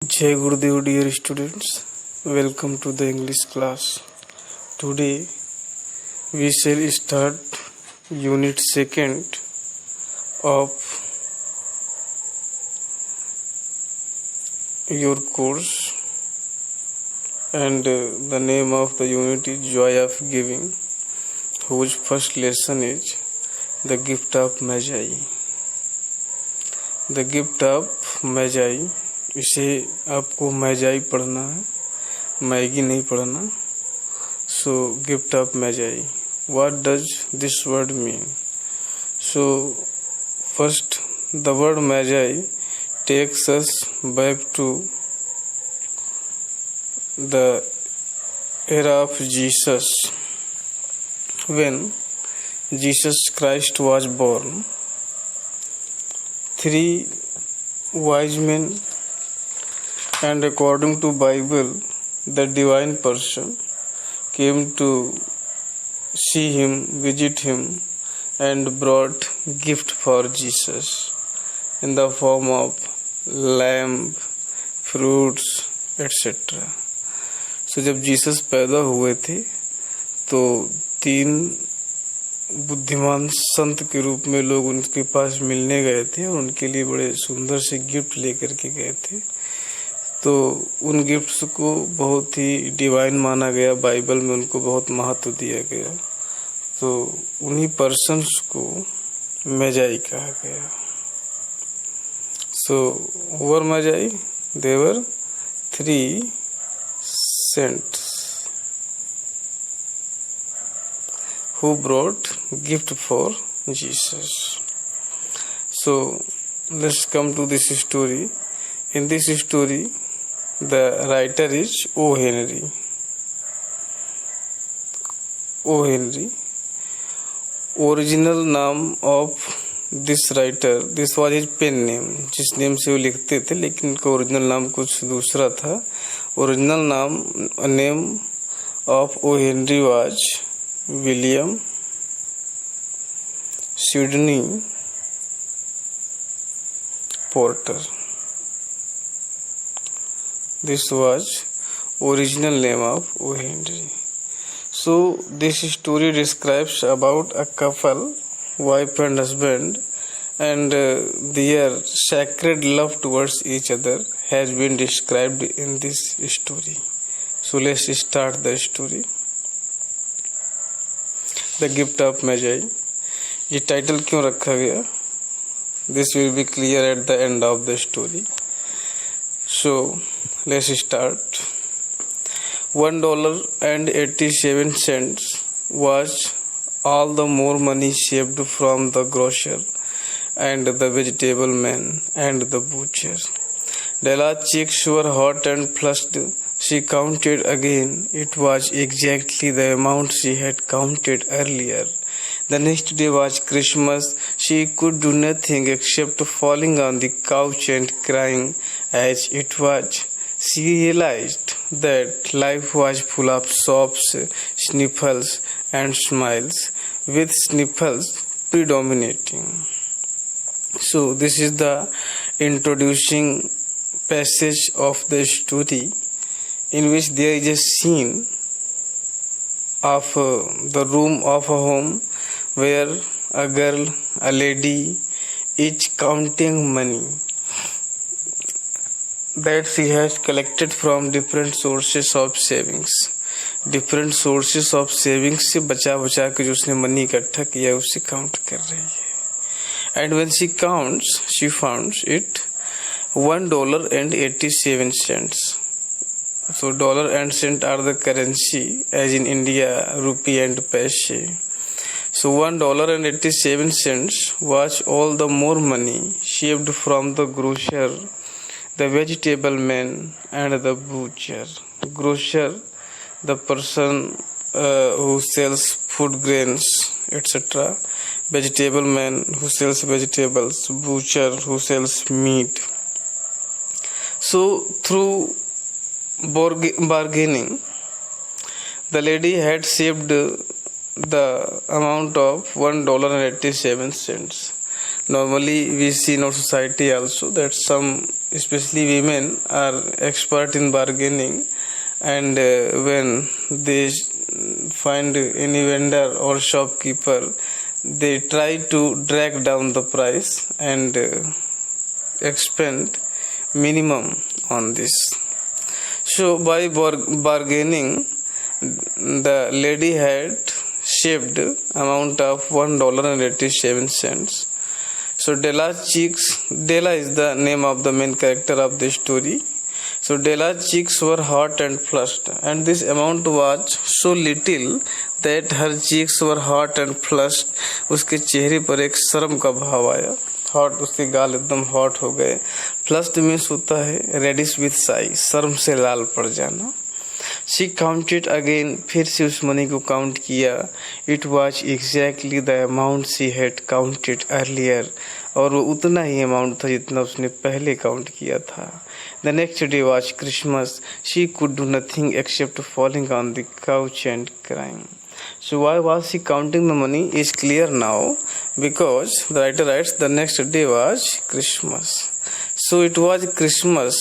Jai Gurudev, dear students, welcome to the English class. Today we shall start unit 2nd of your course, and the name of the unit is Joy of Giving, whose first lesson is the gift of Magi. The gift of Magi, इसे आपको मैजाई पढ़ना है, Magi नहीं पढ़ना. So gift of Magi, what does this word mean? So first the word Magi takes us back to the era of Jesus. When Jesus Christ was born, 3 wise men, and according to Bible, the divine person came to see him, visit him, and brought gift for Jesus in the form of lamb, fruits, etc. So जब Jesus पैदा हुए थे तो 3 बुद्धिमान संत के रूप में लोग उनके पास मिलने गए थे और उनके लिए बड़े सुंदर से गिफ्ट लेकर के गए थे. तो उन गिफ्ट्स को बहुत ही डिवाइन माना गया, बाइबल में उनको बहुत महत्व दिया गया. तो उन्हीं पर्सन्स को मैजाई कहा गया. सो वर मैजाई, देवर 3 saints who brought gift for Jesus. So let's come to this story. In this story, the writer is O. Henry. O. Henry. Original name of this writer, this was his pen name. जिस name से वो लिखते थे, लेकिन उनका original नाम कुछ दूसरा था. Original name of O. Henry was William Sidney Porter. This was original name of O. Henry. So this story describes about a couple, wife and husband, and their sacred love towards each other has been described in this story. So let's start the story. The gift of Magi. ये title क्यों रखा गया? This will be clear at the end of the story. So let's start. $1.87 was all the more money saved from the grocer and the vegetable man and the butcher. Della's cheeks were hot and flushed. She counted again. It was exactly the amount she had counted earlier. The next day was Christmas. She could do nothing except falling on the couch and crying as it was. She realized that life was full of sobs, sniffles, and smiles, with sniffles predominating. So this is the introducing passage of the story, in which there is a scene of the room of a home where a girl, a lady, is counting money that she has collected from different sources of savings. Different sources of savings से बचा के जो उसने money इकट्ठा किया उसे count कर रही है. And when she counts, she finds it $1.87. So dollar and cent are the currency, as in India, rupee and paise. So $1.87 was all the more money saved from the grocer, the vegetable man, and the butcher. Grocer, the person who sells food grains, etc. Vegetable man, who sells vegetables. Butcher, who sells meat. So through bargaining, the lady had saved the amount of $1.87. Normally, we see in our society also that some, especially women, are expert in bargaining, and when they find any vendor or shopkeeper, they try to drag down the price and expend minimum on this. So by bargaining, the lady had saved amount of $1.87. So Della is the name of the main character of the story. So Della's cheeks were hot and flushed, and this amount was so little that her cheeks were hot and flushed. उसके चेहरे पर एक शर्म का भाव आया. Hot, उसके गाल एकदम हॉट हो गए. फ्लस्ड मीन्स होता है रेडिश विथ साई, शर्म से लाल पड़ जाना. शी काउंटेड अगेन, फिर से उस मनी को काउंट किया. It was exactly the amount she had counted earlier, और वो उतना ही अमाउंट था जितना उसने पहले काउंट किया था. The next day was Christmas. She could do nothing accept falling on the couch and crying. So why was she counting the money is clear now, because the writer writes the next day was Christmas. So it was Christmas.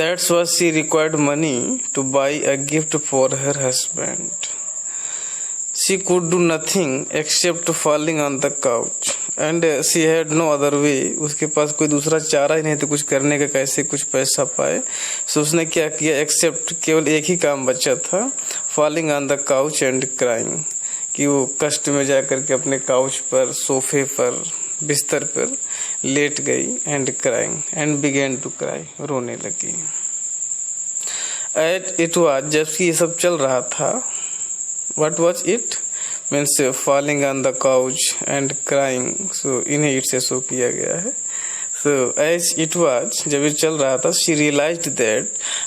That's why she required money to buy a gift for her husband. She could do nothing except falling on the couch, and she had no other way. उसके पास कोई दूसरा चारा ही नहीं था कुछ करने का, कैसे कुछ पैसा पाए. So उसने क्या किया, एक्सेप्ट केवल एक ही काम बचा था, falling on the couch and crying, कि वो कष्ट में जा करके अपने काउच पर, सोफे पर, बिस्तर पर लेट गई. and crying and began to cry, रोने लगी. it was, जबकि ये सब चल रहा था, what was it means falling on the couch and crying. so इन्हें it से शो किया गया है. so as it was, जब ये चल रहा था, she realized that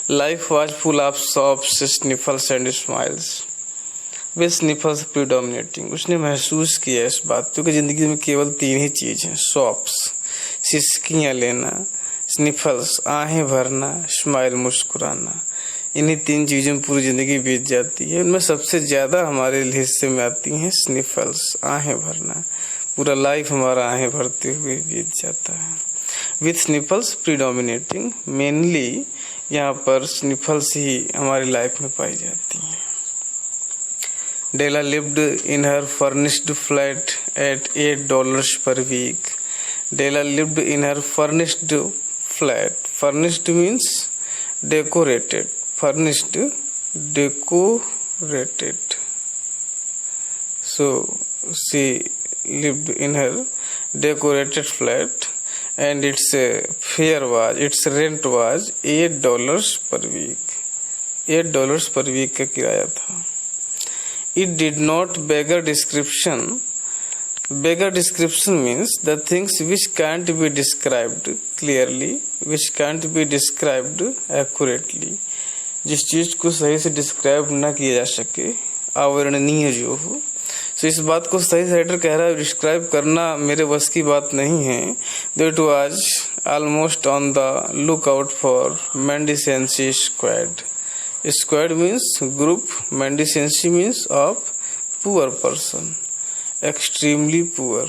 life was full of sobs, sniffles and smiles, with sniffles predominating. उसने महसूस किया इस बात को कि जिंदगी में केवल 3 ही चीज हैं, sobs सिसकियां लेना, sniffles आहें भरना, smile मुस्कुराना. इन्हीं 3 चीजों में पूरी जिंदगी बीत जाती है. उनमें सबसे ज्यादा हमारे हिस्से में आती हैं स्निफल्स, आहें भरना. पूरा लाइफ हमारा आहें भरते हुए बीत जाता है. विथ स्निफल्स प्रीडोमिनेटिंग, मेनली यहाँ पर स्निफल्स ही हमारी लाइफ में पाई जाती हैं. Della lived in her furnished flat at $8 per week. Della lived in her furnished flat. Furnished means decorated, furnished, decorated. So she lived in her decorated flat, and its rent was $8 per week. $8 per week का किराया था. It did not beggar description. Beggar description means the things which can't be described clearly, which can't be described accurately. जिस चीज को सही से describe ना किया जा सके, अवर्णनीय जो हो. तो इस बात को सही से राइटर कह रहा है, डिस्क्राइब करना मेरे बस की बात नहीं है. That was almost on the look out for mendicancy squad. Squad means group, mendicancy means of poor person, extremely poor.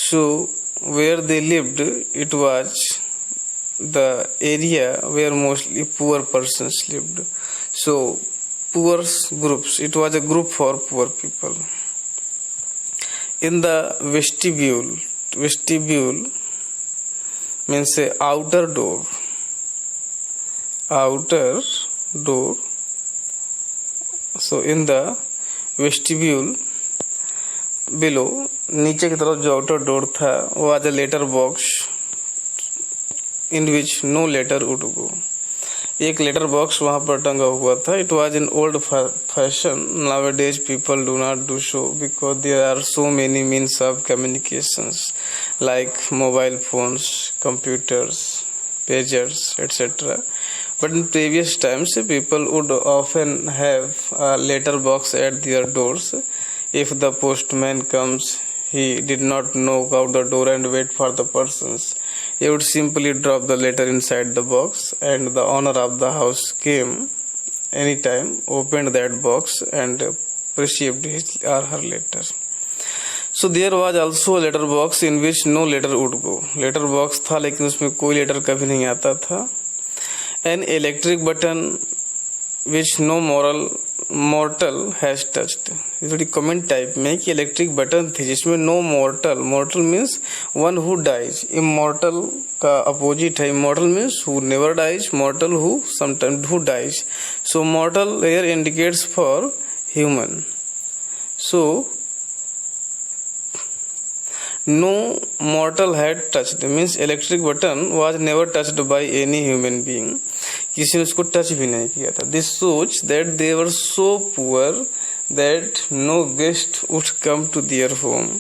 So where they lived, it was the area where mostly poor persons lived. So poor groups, it was a group for poor people. In the vestibule means a outer door. So in the vestibule below, नीचे की तरफ जो outer door था, वो was a letter box in which no letter would go. एक letter box वहां पर टंगा हुआ था. It was an old fashion. Nowadays people do not do so because there are so many means of communications like mobile phones, computers, pagers, etc. But in previous times people would often have a letter box at their doors. If the postman comes, he did not knock out the door and wait for the persons. He would simply drop the letter inside the box, and the owner of the house came anytime, opened that box and received his or her letter. So there was also a letter box in which no letter would go. Letter box था लेकिन उसमें कोई letter कभी नहीं आता था. An electric button which no mortal has touched. ये थोड़ी कमेंट टाइप में कि इलेक्ट्रिक बटन थी जिसमें no mortal means one who dies. Immortal का अपोजिट है. Immortal means who never dies. Mortal who sometimes who dies. So mortal here indicates for human. So no mortal had touched means electric button was never touched by any human being. किसी ने उसको touch भी नहीं किया था. This shows that they were so poor that no guest would come to their home.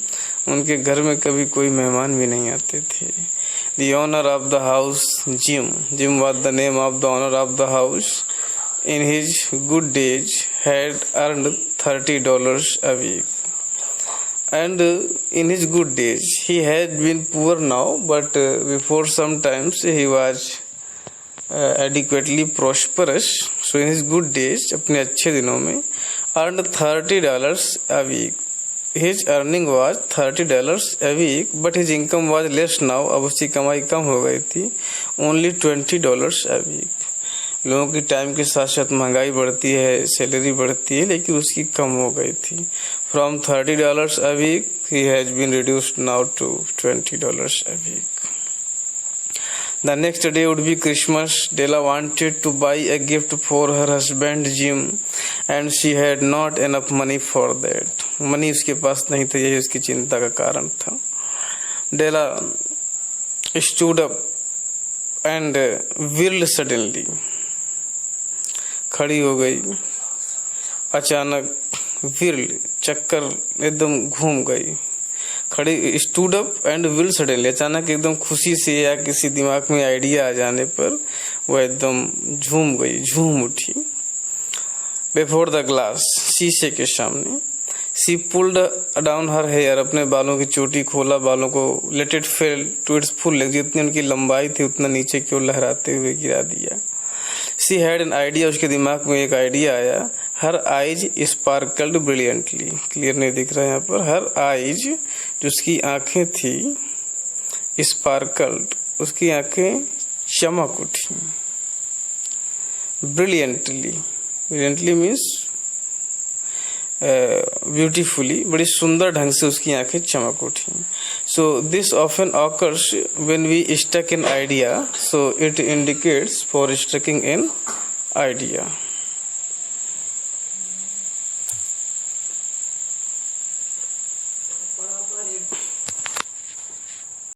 उनके घर में कभी कोई मेहमान भी नहीं आते थे. The owner of the house, Jim was the name of the owner of the house, in his good days had earned $30 a week. And in his good days, he had been poor now, but before sometimes he was adequately prosperous. So in his good days, अपने अच्छे दिनों में, earned $30 a week. His earning was $30 a week, but his income was less now. अब उसकी कमाई कम हो गई थी. Only $20 a week. लोगों की टाइम के साथ साथ महंगाई बढ़ती है, सैलरी बढ़ती है, लेकिन उसकी कम हो गई थी. From $30 a week, he has been reduced now to $20 a week. The next day would be Christmas. Della wanted to buy a gift for her husband Jim, and she had not enough money for that. Money उसके पास नहीं था, यही उसकी चिंता का कारण था. Della stood up and whirled suddenly. खड़ी हो गई अचानक. व्हील चक्कर एकदम घूम गई. खड़ी stood up and wheel suddenly. अचानक एकदम खुशी से या किसी दिमाग में आइडिया आ जाने पर वो एकदम झूम उठी. बिफोर द ग्लास, शीशे के सामने. She pulled down her hair. अपने बालों की चोटी खोला, बालों को let it fall to its full length. जितनी उनकी लंबाई थी उतना नीचे की ओर लहराते हुए गिरा दिया. She had an idea. उसके दिमाग में एक आइडिया आया. Her eyes sparkled brilliantly. Clear नहीं दिख रहा है यहाँ पर. हर आईज, जो उसकी आंखें थी, स्पार्कल्ड, उसकी आंखें चमक उठी. ब्रिलियंटली मीन्स ब्यूटीफुली, बड़ी सुंदर ढंग से उसकी आंखें चमक उठी. So this often occurs when we stuck in idea. So it indicates for stucking in idea.